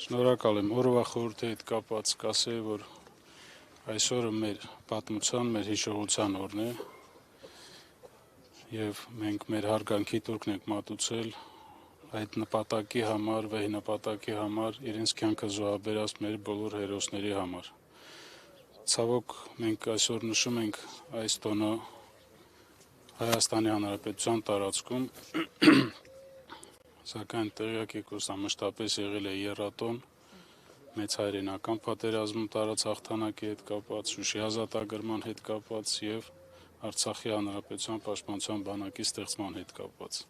Շնորհակալ եմ, օրվա խորհրդի հետ կապած կասեի, որ այսօրը մեր պատմության, մեր հիշողության օրն է եւ մենք մեր հարգանքի տուրքն ենք մատուցել այդ նպատակի համար, վեհ նպատակի համար, իրենց կյանքը զոհաբերած մեր բոլոր հերոսների համար։ Ցավոք մենք այսօր նշում ենք այս տոնը Հայաստանի Հանրապետության տարածքում, սակայն տեղյակ եք, որ սա մշտապես եղել է եռատոն մեծ հայրենական պատերազմում տարած հաղթանակի հետ կապած, Շուշի ազատագրման հետ կապած եւ Արցախի Հանրապետության պաշտպանության բանակի ստեղծման հետ կապած։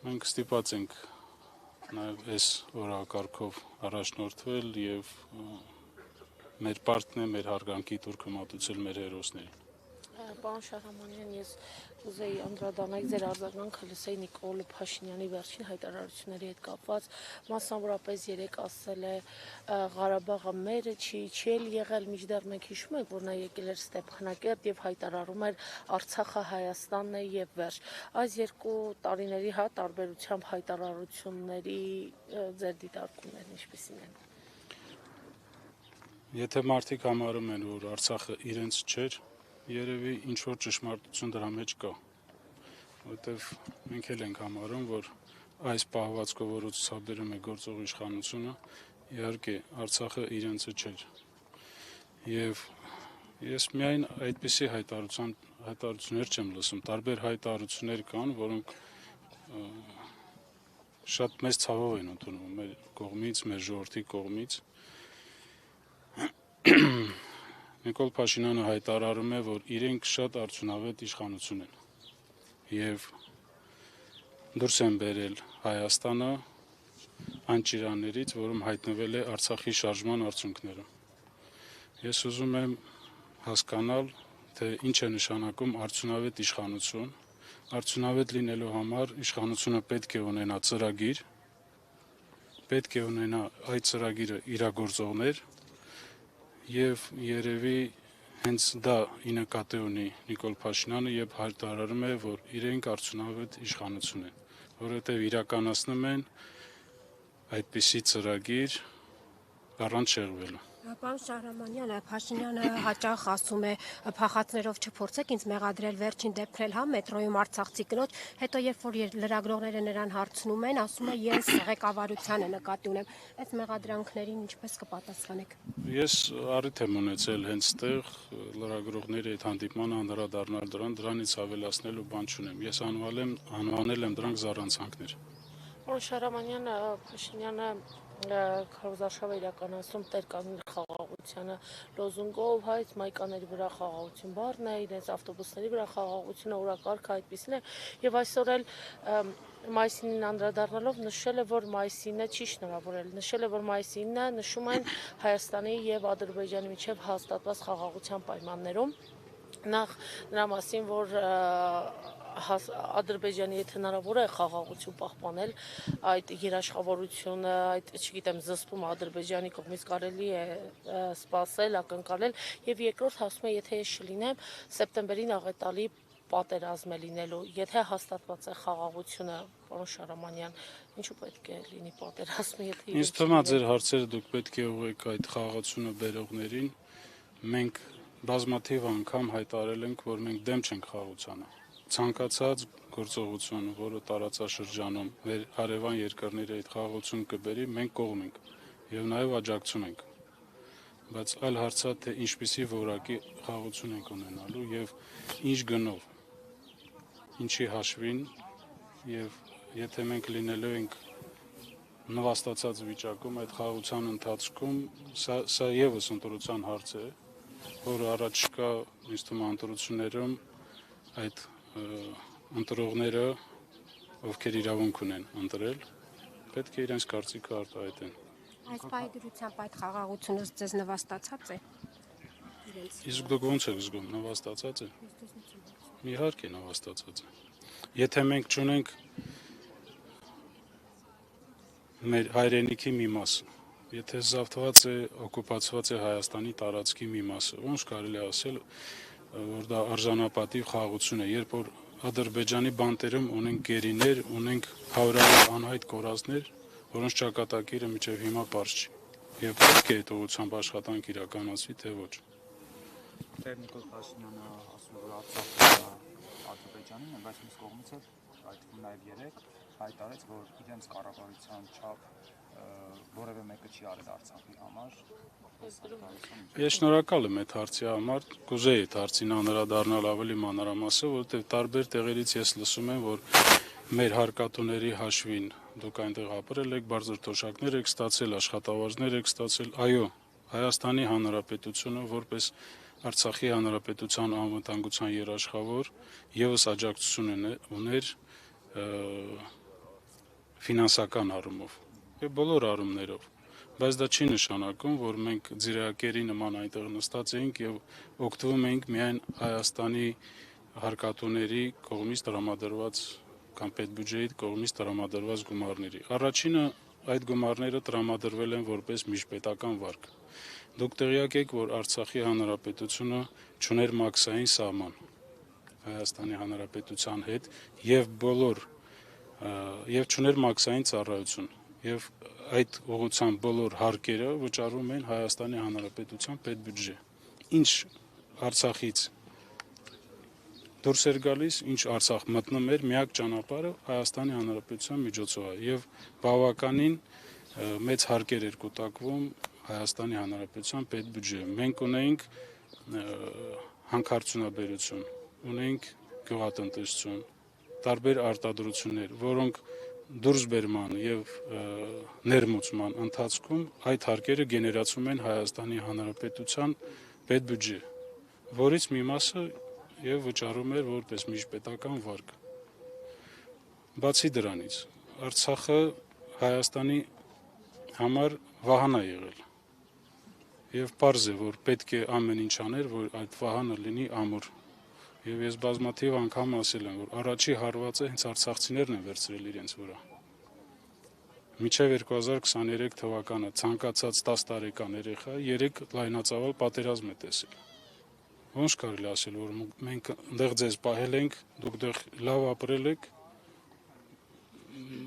Մենք ստիպված ենք նաեւ այս օրակարգով առաջնորդվել եւ մեր պարտքն է մեր հարգանքի տուրքը մատուցել մեր հերոսներին։ Պարոն Շահրամանյան, ես ուզեի անդրադառնալ ձեր արձագանքը լսեի Նիկոլ Փաշինյանի վերջին հայտարարությունների հետ կապված, մասնավորապես երեկ ասել է Ղարաբաղը մերը չի էլ եղել, մինչդեռ մենք հիշում ենք, որ նա եկել էր Ստեփանակերտ եւ հայտարարում էր Արցախը Հայաստանն է եւ վերջ։ Այս երկու տարիների տարբերությամբ հայտարարությունների ձեր դիտարկումներն ինչպիսին են։ Եթե մարդիկ համարում են, որ Արցախը իրենց չէր, երևի ինչ-որ ճշմարտություն դրա մեջ կա, որտեվ մենք էլ ենք համարում, որ այս պահվածքով, որ ցուցաբերում է գործող իշխանությունը, իհարկե Արցախը իրենցը չէր։ Եվ ես միայն այդպիսի հայտարարություններ չեմ լսում, տարբեր հայտարարություններ կան, որոնք շատ մեծ ցավով են ընդունվում մեր կողմից, մեր ժողովրդի կողմից։ Նիկոլ Փաշինյանը հայտարարում է, որ իրենք շատ արդյունավետ իշխանություն են եւ դուրս են բերել Հայաստանը այն ճիրաններից, որում հայտնվել է Արցախի շարժման արդյունքները։ Ես ուզում եմ հասկանալ, թե ինչ է նշանակում արդյունավետ իշխանություն։ Արդյունավետ լինելու համար իշխանությունը պետք է ունենա ծրագիր, պետք է ունենա այդ ծրագիրը իրագործողներ եւ երևի հենց դա ի նկատի ունի Նիկոլ Փաշինյանը եւ հայտարարում է, որ իրենք արդյունավետ իշխանություն են, որովհետեւ իրականացնում են այդպիսի ծրագիր առանց շեղվելու։ Պարոն Շահրամանյան, Փաշինյանը հաճախ ասում է փախածներով չփորձեք ինձ մեղադրել, վերջին դեպքն էլ մետրոյում արցախցի կնոջ, հետո երբ որ լրագրողները նրան հարցնում են, ասում է ես ղեկավարությանը նկատի ունեմ։ Այս մեղադրանքներին ինչպես կպատասխանեք։ Ես առիթ եմ ունեցել հենց այդտեղ լրագրողների հետ հանդիպմանը անդրադառնալ դրանից ավելացնելու բան չունեմ։ Ես անվանել եմ դրանք զառանցանքներ։ Պարոն Շահրամանյան, Փաշինյանը քարոզարշավ է իրականացում տեր կանոն խաղաղությանը լոզունգով, հայց մայկաների վրա խաղաղություն բառն է, իրենց ավտոբուսների վրա խաղաղությունը օրակարգը այդպիսին է եւ այսօր էլ մայիսին անդրադառնալով նշել է, որ մայիսինը չի շնորհավորել, նշել է, որ մայիսինը նշում են Հայաստանի եւ Ադրբեջանի միջեւ հաստատված խաղաղության պայմաններում, նախ նրա մասին, որ Ադրբեջանի հետ հնարավոր է խաղաղություն պահպանել, այդ երաշխավորությունը, այդ, չգիտեմ, զսպումը Ադրբեջանի կողմից կարելի է սպասել, ակնկալել, եւ երկրորդ ասում է, եթե ես չլինեմ, սեպտեմբերին աղետալի պատերազմ է լինելու, եթե հաստատված է խաղաղությունը, պարոն Շահրամանյան, ինչու պետք է լինի պատերազմը, եթե Ինձ թվում է ձեր հարցերը դուք պետք է ուղղեք այդ խաղաղությունը բերողներին, մենք բազմաթիվ անգամ հայտարարել ենք, որ մենք դեմ չենք խաղաղությանը։ Ցանկացած գործողություն, որը տարածաշրջանում մեր հարևան երկրների հետ խաղաղություն կբերի, մենք կողմ ենք եւ նաեւ աջակցում ենք։ Բայց այլ հարցը թե ինչպիսի որակի խաղաղություն ենք ունենալու եւ ինչ գնով, ինչի հաշվին եւ եթե մենք լինելու ենք նվաստացած վիճակում այդ խաղաղության ընթացքում, սա եւս ընտրության հարց է, որը առաջիկա ինձ թվում է ընտրություններում այդ ընտրողները, ովքեր իրավունք ունեն ընտրել, պետք է իրենց կարծիքը արտահայտեն։ Այս պայդրությամբ այդ խաղաղությունը ձեզ նվաստացած է։ Իսկ դուք ո՞նց եք զգում, նվաստացած է։ Իհարկե նվաստացած է։ Եթե մենք չունենք մեր հայրենիքի մի մասը, եթե զավթված է, օկուպացված է Հայաստանի տարածքի մի մասը, ոնց կարելի է ասել, որ դա արժանապատիվ խաղաղություն է, երբ որ Ադրբեջանի բանտերում ունենք գերիներ, ունենք հարյուրավոր անհայտ կորածներ, որոնց ճակատագիրը մինչև հիմա պարզ չի։ Եվ պետք է այդ ուղղությամբ աշխատանք իրականացվի, թե ոչ։ Տեր Նիկոլ Փաշինյանը ասում է, որ Արցախը Ադրբեջանին է, բայց մյուս կողմից էլ այդ թվում նաև երեք հայտարարեց, որ իրենց կառավարության չափ որևէ մեկը չի արել Արցախի համար։ Ես շնորհակալ եմ այդ հարցի համար, կուզեի այդ հարցին անդրադառնալ ավելի մանրամասը, որովհետև տարբեր տեղերից ես լսում եմ, որ մեր հարկատուների հաշվին դուք այնտեղ ապրել եք, բարձր թոշակներ եք ստացել, աշխատավարձներ եք ստացել, այո, Հայաստանի Հանրապետությունը որպես Արցախի Հանրապետության անվտանգության երաշխավոր եւս աջակցություն ուներ ֆինանսական առումով եւ բոլոր առումներով, բայց դա չի նշանակում, որ մենք ձիրակերի նման այնտեղ նստած էինք եւ օգտվում էինք միայն Հայաստանի հարկատուների կողմից տրամադրված կամ պետբյուջեի կողմից տրամադրված գումարների։ Առաջինը այդ գումարները տրամադրվել են որպես միջպետական վարկ։ Դուք տեղյակ եք, որ Արցախի Հանրապետությունը չուներ մաքսային սահման Հայաստանի Հանրապետության հետ եւ չուներ մաքսային ծառայություն եւ այդ ուղղության բոլոր հարկերը վճարում են Հայաստանի Հանրապետության պետբյուջե։ Ինչ Արցախից դուրս էր գալիս, ինչ Արցախ մտնում էր, միակ ճանապարհը Հայաստանի Հանրապետության միջոցով է եւ բավականին մեծ հարկեր էր կուտակվում Հայաստանի Հանրապետության պետբյուջե։ Մենք ունեինք հանքարդյունաբերություն, ունեինք գյուղատնտեսություն, տարբեր արտադրություններ, որոնք դուրսբերման եւ ներմուծման ընթացքում այդ հարկերը գեներացում են Հայաստանի Հանրապետության պետբյուջե, որից մի մասը եւ վճարում էր որպես միջպետական վարկ։ Բացի դրանից, Արցախը Հայաստանի համար վահան է եղել։ Եվ պարզ է, որ պետք է ամեն ինչ աներ, որ այդ վահանը լինի ամուր։ Եվ ես բազմաթիվ անգամ ասել եմ, որ առաջի հարվածը հենց արցախցիներն են վերցրել իրենց վրա։ Մինչև 2023 թվականը ցանկացած 10 տարեկան երեխա 3 լայնածավալ պատերազմ է տեսել։ Ոնց կարելի ասել, որ մենք այնտեղ ձեզ պահել ենք, դուք դեռ լավ ապրել եք,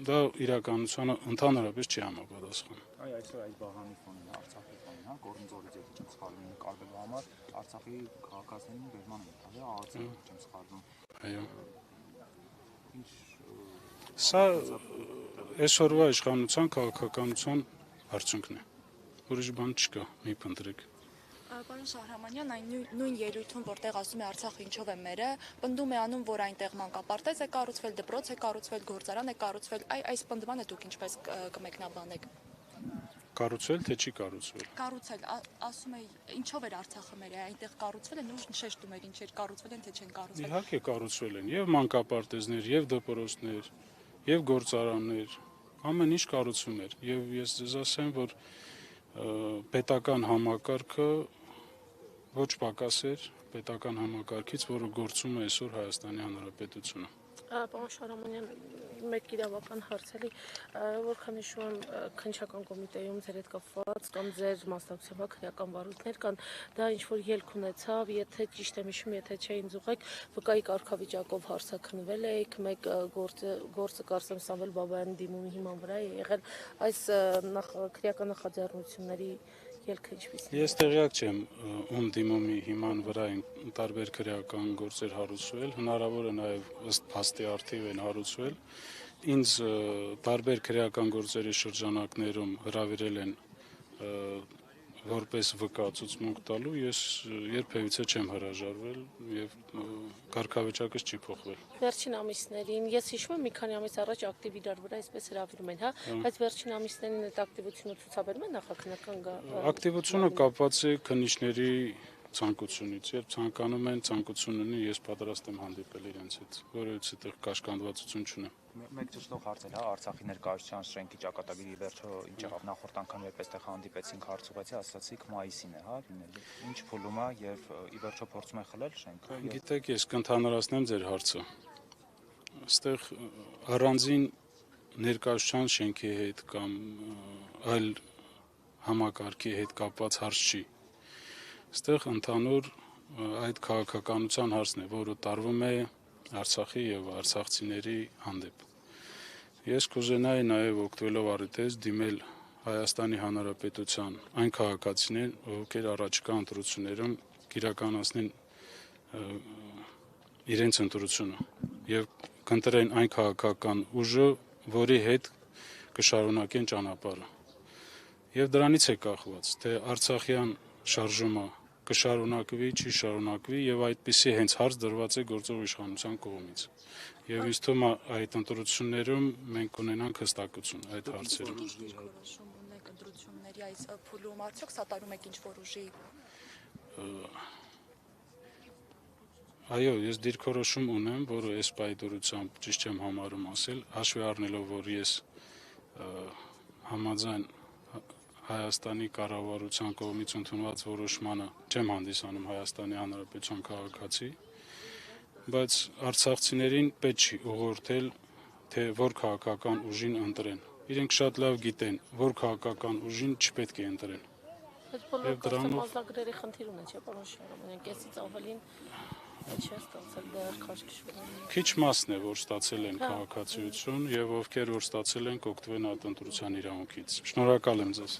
դա իրականությանը ընդհանրապես չի համապատասխանում։ Այ այսօր այս բաղանի ֆոնին, Արցախի ֆոնին, Գորնձորից եթե չեմ սխալվում, կարվելու համար Արցախի քաղաքացիներին բերման են տալի, ԱԱՑ-ը չեմ սխալվում։ Այո։ Ինչ Սա այսօրվա իշխանության քաղաքականության արդյունքն է։ Ուրիշ բան չկա, մի փնտրեք։ Պարոն Շահրամանյան, այն նույն ելույթում, որտեղ ասում է Արցախը ինչով է մերը, պնդում է անում, որ այնտեղ մանկապարտեզ է կառուցվել, դպրոց է կառուցվել, գործարան է կառուցվել, այս պնդմանը դուք ինչպես կմեկնաբանեք։ Կառուցվել թե չի կառուցվել։ Կառուցել, ասում է, ինչով էր Արցախը մերը, այնտեղ կառուցվել են, ու շեշտում էր ինչեր կառուցվել են, թե չեն կառուցվել։ Իհարկե կառուցվել են եւ մանկապարտեզներ, եւ դպրոցներ, եւ գործարաններ, ամեն ինչ կառուցվում էր եւ ես ձեզ ասեմ, որ պետական համակարգը ոչ պակաս էր պետական համակարգից, որը գործում է այսօր Հայաստանի Հանրապետությունը։ Պարոն Շահրամանյան, մեկ իրավական հարցերի, որքան հիշում եմ, քննչական կոմիտեում ձեր հետ կապված կամ ձեր մասնակցությամբ քրեական վարույթներ կան, դա ինչ-որ ելք ունեցավ, եթե ճիշտ եմ հիշում, եթե չէ ինձ ուղղեք, վկայի կարգավիճակով հարցաքննվել եք, մեկ գործը կարծեմ Սամվել Բաբայանի դիմումի հիման վրա է եղել, այս քրեական նախաձեռնությունների ելքը ինչպիսին է։ Ես տեղյակ չեմ, ում դիմումի հիման վրա են տարբեր քրեական գործեր հարուցվել, հնարավոր է նաև ըստ փաստի արդիվ են հարուցվել։ Ինձ տարբեր քրեական գործերի շրջանակներում հրավիրել են որպես վկա ցուցմունք տալու, ես երբևիցե չեմ հրաժարվել եւ կարգավիճակս չի փոխվել։ Վերջին ամիսներին, ես հիշում եմ մի քանի ամիս առաջ ակտիվ իրար վրա այսպես հրավիրում են, հա, բայց վերջին ամիսներին այդ ակտիվությունը ցուցաբերում է նախաքննական Ակտիվությունը կապված է քննիչների ցանկությունից, երբ ցանկանում են ցանկություն ունի, ես պատրաստ եմ հանդիպել իրենց հետ, որովհետեւ այդտեղ կաշկանդվածություն չունեմ։ Մեկ ճշտող հարց էլ, հա, Արցախի ներկայացության շենքի ճակատագիրի վերջը ինչ եղավ, նախորդ անգամ երբ այստեղ հանդիպեցինք, հարցուեցի, ասացիք մայիսին է, հա, լինելու։ Ինչ փուլում է եւ ի վերջո փորձում է խլել շենքը։ Գիտեք, ես կընդհանրացնեմ ձեր հարցը։ Այստեղ առանձին ներկայացության շենքի հետ կամ այլ համակարգի հետ կապված հարց չի։ Այստեղ ընդհանուր այդ քաղաքականության հարցն է, որը տարվում է Արցախի եւ արցախցիների հանդեպ։ Ես կուզենայի նաեւ օգտվելով առիթից դիմել Հայաստանի Հանրապետության այն քաղաքացիներին, ովքեր առաջիկա ընտրություններում կիրականացնեն իրենց ընտրությունը եւ կընտրեն այն քաղաքական ուժը, որի հետ կշարունակեն ճանապարհը։ Եվ դրանից է կախված, թե Արցախյան շարժումը կշարունակվի, չի շարունակվի եւ այդպիսի հենց հարց դրված է գործող իշխանության կողմից։ Եվ ինձ թվում է այդ ընտրություններում մենք ունենանք հստակություն այդ հարցերում։ Որոշում ունեք ընտրությունների այս փուլում, արդյոք սատարում եք ինչ-որ ուժի։ Այո, ես դիրքորոշում ունեմ, որը այս պայդորությամբ ճիշտ չեմ համարում ասել, հաշվի առնելով, որ ես համաձայն Հայաստանի կառավարության կողմից ընդունված որոշմանը չեմ հանդիսանում Հայաստանի Հանրապետության քաղաքացի, բայց արցախցիներին պետք չի ուղղորդել, թե որ քաղաքական ուժին ընտրեն։ Իրենք շատ լավ գիտեն, որ քաղաքական ուժին չպետք է ընտրեն։ Այդ բոլորը կարծեմ ազգագրերի խնդիր ունի, չէ՞, պարոն Շարամանյան, կեսից ավելին չէ ստացել դեռ քաշքշվում։ Քիչ մասն է, որ ստացել են քաղաքացիություն եւ ովքեր որ ստացել են կօգտվեն այդ ընտրության իրավունքից։ Շնորհակալ եմ ձեզ։